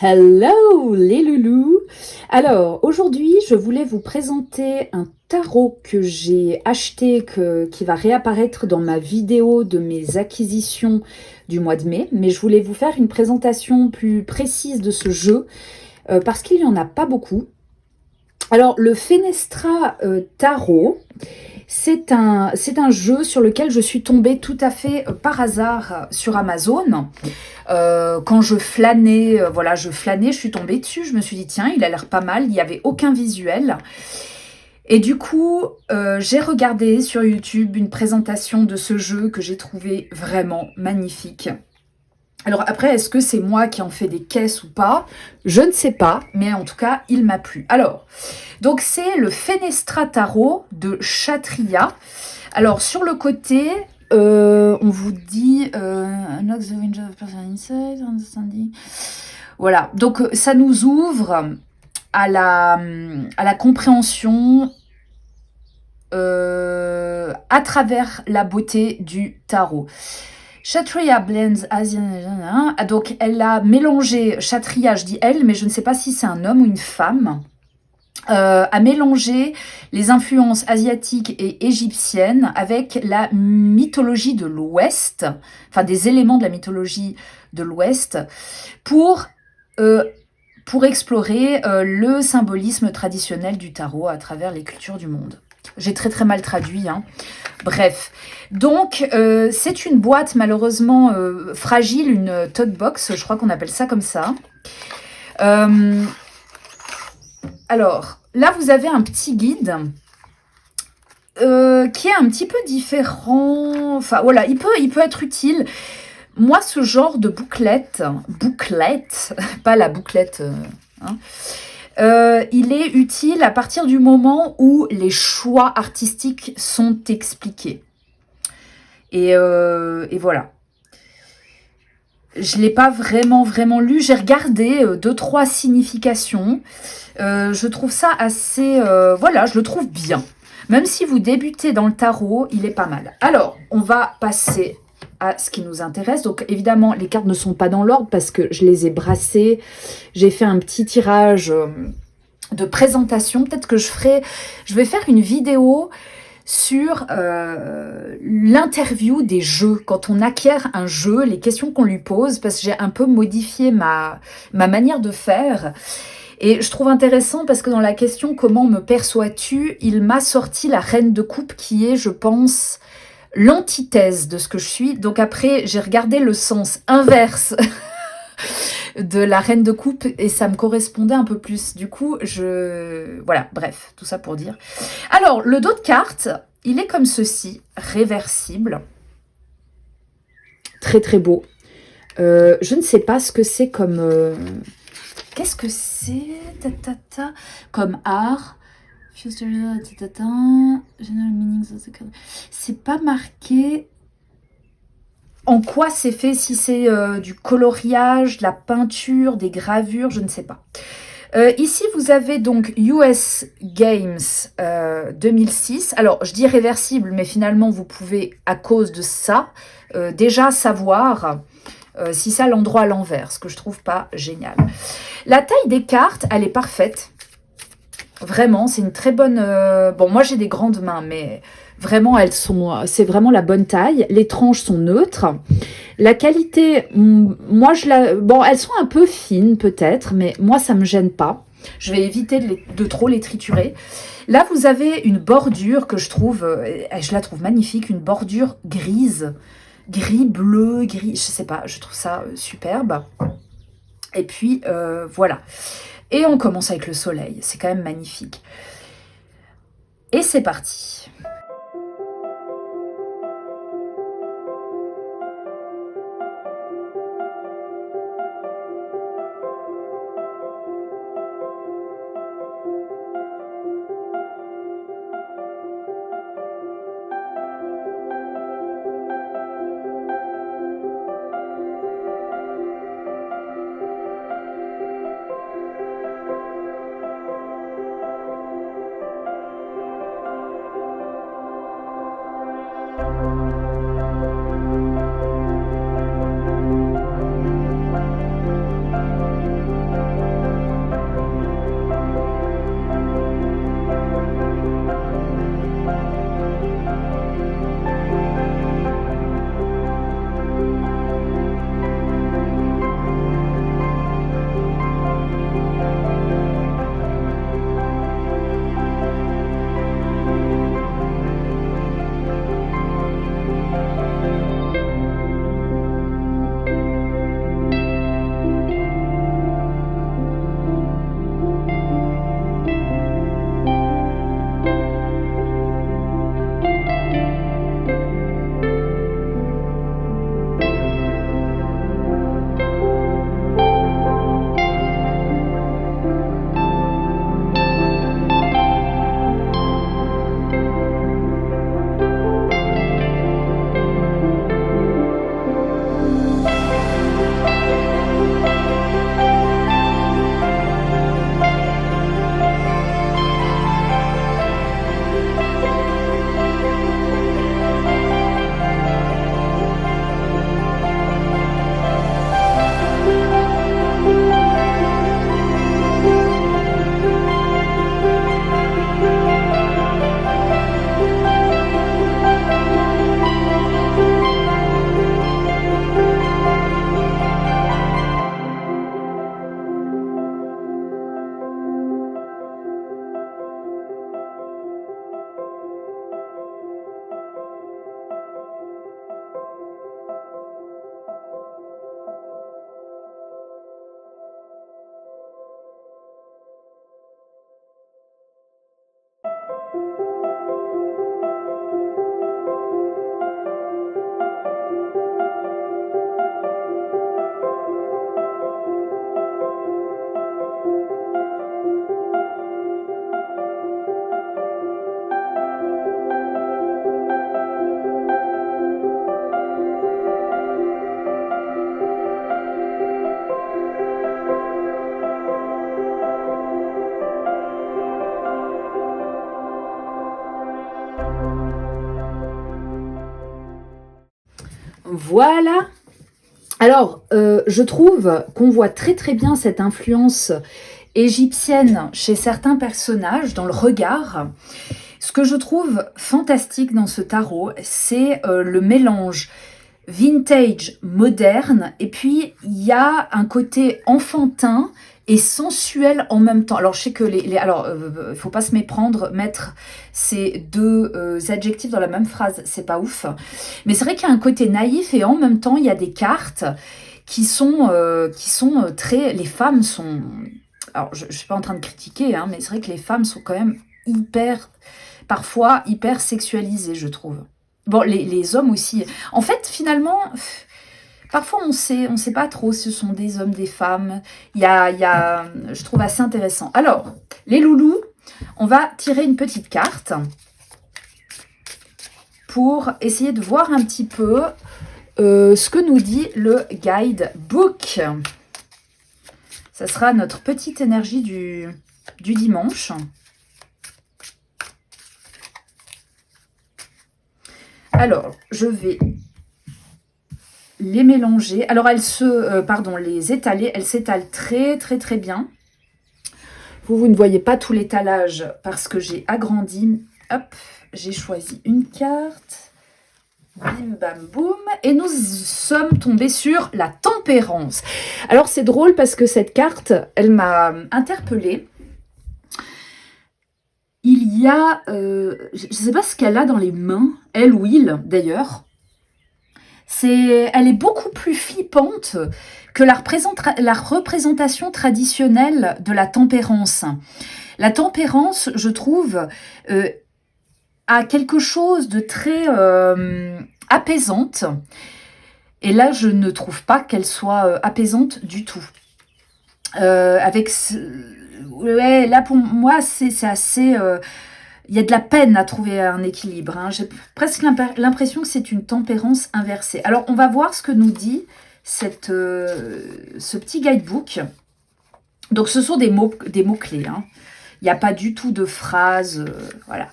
Hello les loulous! Alors aujourd'hui je voulais vous présenter un tarot que j'ai acheté, qui va réapparaître dans ma vidéo de mes acquisitions du mois de mai. Mais je voulais vous faire une présentation plus précise de ce jeu parce qu'il n'y en a pas beaucoup. Alors le Fenestra Tarot, c'est un jeu sur lequel je suis tombée tout à fait par hasard sur Amazon. Quand je flânais, je suis tombée dessus, je me suis dit tiens, il a l'air pas mal, il n'y avait aucun visuel. Et du coup, j'ai regardé sur YouTube une présentation de ce jeu que j'ai trouvé vraiment magnifique. Alors après, est-ce que c'est moi qui en fais des caisses ou pas? Je ne sais pas, mais en tout cas, il m'a plu. Alors, donc c'est le Fenestra Tarot de Kshatriya. Alors sur le côté, on vous dit unlock the window of personal insight, understanding. Voilà, donc ça nous ouvre à la compréhension à travers la beauté du tarot. Kshatriya blends Asian. Donc elle a mélangé, Kshatriya, je dis elle, mais je ne sais pas si c'est un homme ou une femme. A mélangé les influences asiatiques et égyptiennes avec la mythologie de l'Ouest, enfin des éléments de la mythologie de l'Ouest, pour explorer le symbolisme traditionnel du tarot à travers les cultures du monde. J'ai très mal traduit, hein. Bref, donc c'est une boîte malheureusement fragile, une tote box, je crois qu'on appelle ça comme ça. Alors, là, vous avez un petit guide qui est un petit peu différent. Enfin, voilà, il peut être utile. Moi, ce genre de bouclette, pas la bouclette, hein, il est utile à partir du moment où les choix artistiques sont expliqués. Et voilà. Je ne l'ai pas vraiment lu. J'ai regardé 2-3 significations. Je trouve ça assez... voilà, je le trouve bien. Même si vous débutez dans le tarot, il est pas mal. Alors, on va passer à ce qui nous intéresse. Donc, évidemment, les cartes ne sont pas dans l'ordre parce que je les ai brassées. J'ai fait un petit tirage de présentation. Peut-être que je vais faire une vidéo sur l'interview des jeux, quand on acquiert un jeu, les questions qu'on lui pose, parce que j'ai un peu modifié ma manière de faire. Et je trouve intéressant parce que dans la question « Comment me perçois-tu ?», il m'a sorti la reine de coupe qui est, je pense, l'antithèse de ce que je suis. Donc après, j'ai regardé le sens inverse de la reine de coupe et ça me correspondait un peu plus. Du coup, voilà, bref, tout ça pour dire. Alors, le dos de carte, il est comme ceci, réversible. Très beau. Je ne sais pas ce que c'est comme... Qu'est-ce que c'est comme art? C'est pas marqué en quoi c'est fait, si c'est du coloriage, de la peinture, des gravures, je ne sais pas. Ici, vous avez donc US Games 2006. Alors, je dis réversible, mais finalement, vous pouvez, à cause de ça, déjà savoir si ça a l'endroit à l'envers, ce que je trouve pas génial. La taille des cartes, elle est parfaite. Vraiment, c'est une très bonne... Bon, moi, j'ai des grandes mains, mais vraiment, c'est vraiment la bonne taille. Les tranches sont neutres. La qualité, moi, bon, elles sont un peu fines, peut-être, mais moi, ça me gêne pas. Je vais éviter de trop les triturer. Là, vous avez une bordure que je la trouve magnifique, une bordure grise, gris, bleu, gris, je sais pas, je trouve ça superbe. Et puis, voilà. Et on commence avec le soleil. C'est quand même magnifique. Et c'est parti. Voilà. Alors, je trouve qu'on voit très très bien cette influence égyptienne chez certains personnages dans le regard. Ce que je trouve fantastique dans ce tarot, c'est le mélange vintage, moderne, et puis il y a un côté enfantin et sensuel en même temps. Alors je sais que alors il faut pas se méprendre, mettre ces deux adjectifs dans la même phrase, c'est pas ouf. Mais c'est vrai qu'il y a un côté naïf et en même temps il y a des cartes qui sont très. Les femmes sont. Alors je suis pas en train de critiquer, hein, mais c'est vrai que les femmes sont quand même parfois hyper sexualisées, je trouve. Bon, les hommes aussi. En fait, finalement, parfois on sait pas trop si ce sont des hommes, des femmes. Je trouve assez intéressant. Alors, les loulous, on va tirer une petite carte pour essayer de voir un petit peu ce que nous dit le guidebook. Ça sera notre petite énergie du dimanche. Alors, je vais les mélanger. Alors, les étaler. Elles s'étalent très, très, très bien. Vous ne voyez pas tout l'étalage parce que j'ai agrandi. Hop, j'ai choisi une carte. Bim, bam, boum. Et nous sommes tombés sur la tempérance. Alors, c'est drôle parce que cette carte, elle m'a interpellée. Il y a, je ne sais pas ce qu'elle a dans les mains, elle ou il d'ailleurs. Elle est beaucoup plus flippante que la représentation traditionnelle de la tempérance. La tempérance, je trouve, a quelque chose de très apaisante. Et là, je ne trouve pas qu'elle soit apaisante du tout. Ouais, là pour moi, c'est assez. Il y a de la peine à trouver un équilibre. Hein. J'ai presque l'impression que c'est une tempérance inversée. Alors, on va voir ce que nous dit ce petit guidebook. Donc, ce sont des mots-clés. Hein. Il n'y a pas du tout de phrases. Voilà.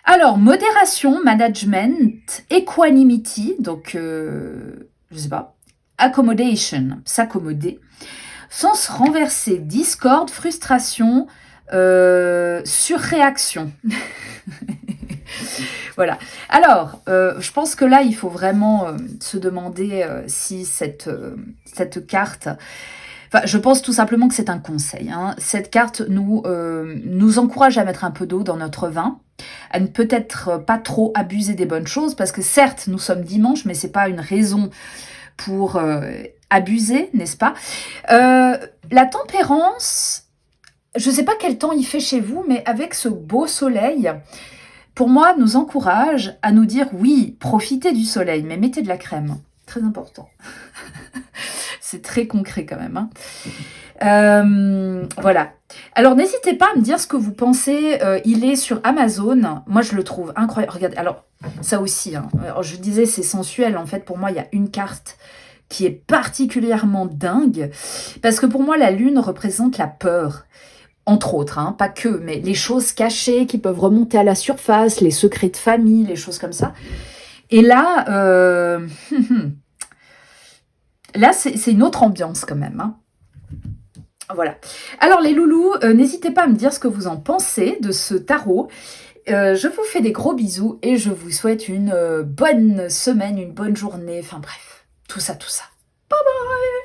Alors, modération, management, equanimity. Donc, je ne sais pas. Accommodation, s'accommoder. Sens renversé, discorde, frustration, surréaction. Voilà. Alors, je pense que là, il faut vraiment se demander si cette carte... Enfin, je pense tout simplement que c'est un conseil. Hein. Cette carte nous encourage à mettre un peu d'eau dans notre vin, à ne peut-être pas trop abuser des bonnes choses, parce que certes, nous sommes dimanche, mais c'est pas une raison pour abuser, n'est-ce pas? La tempérance, je ne sais pas quel temps il fait chez vous, mais avec ce beau soleil, pour moi, nous encourage à nous dire oui, profitez du soleil, mais mettez de la crème. Très important. C'est très concret quand même. Hein. Voilà. Alors, n'hésitez pas à me dire ce que vous pensez. Il est sur Amazon. Moi, je le trouve incroyable. Regardez, alors, ça aussi. Hein. Alors, je disais, c'est sensuel. En fait, pour moi, il y a une carte qui est particulièrement dingue. Parce que pour moi, la lune représente la peur. Entre autres, hein, pas que, mais les choses cachées qui peuvent remonter à la surface, les secrets de famille, les choses comme ça. Et là, là c'est une autre ambiance quand même. Hein. Voilà. Alors les loulous, n'hésitez pas à me dire ce que vous en pensez de ce tarot. Je vous fais des gros bisous et je vous souhaite une bonne semaine, une bonne journée, enfin bref, tout ça, tout ça. Bye bye!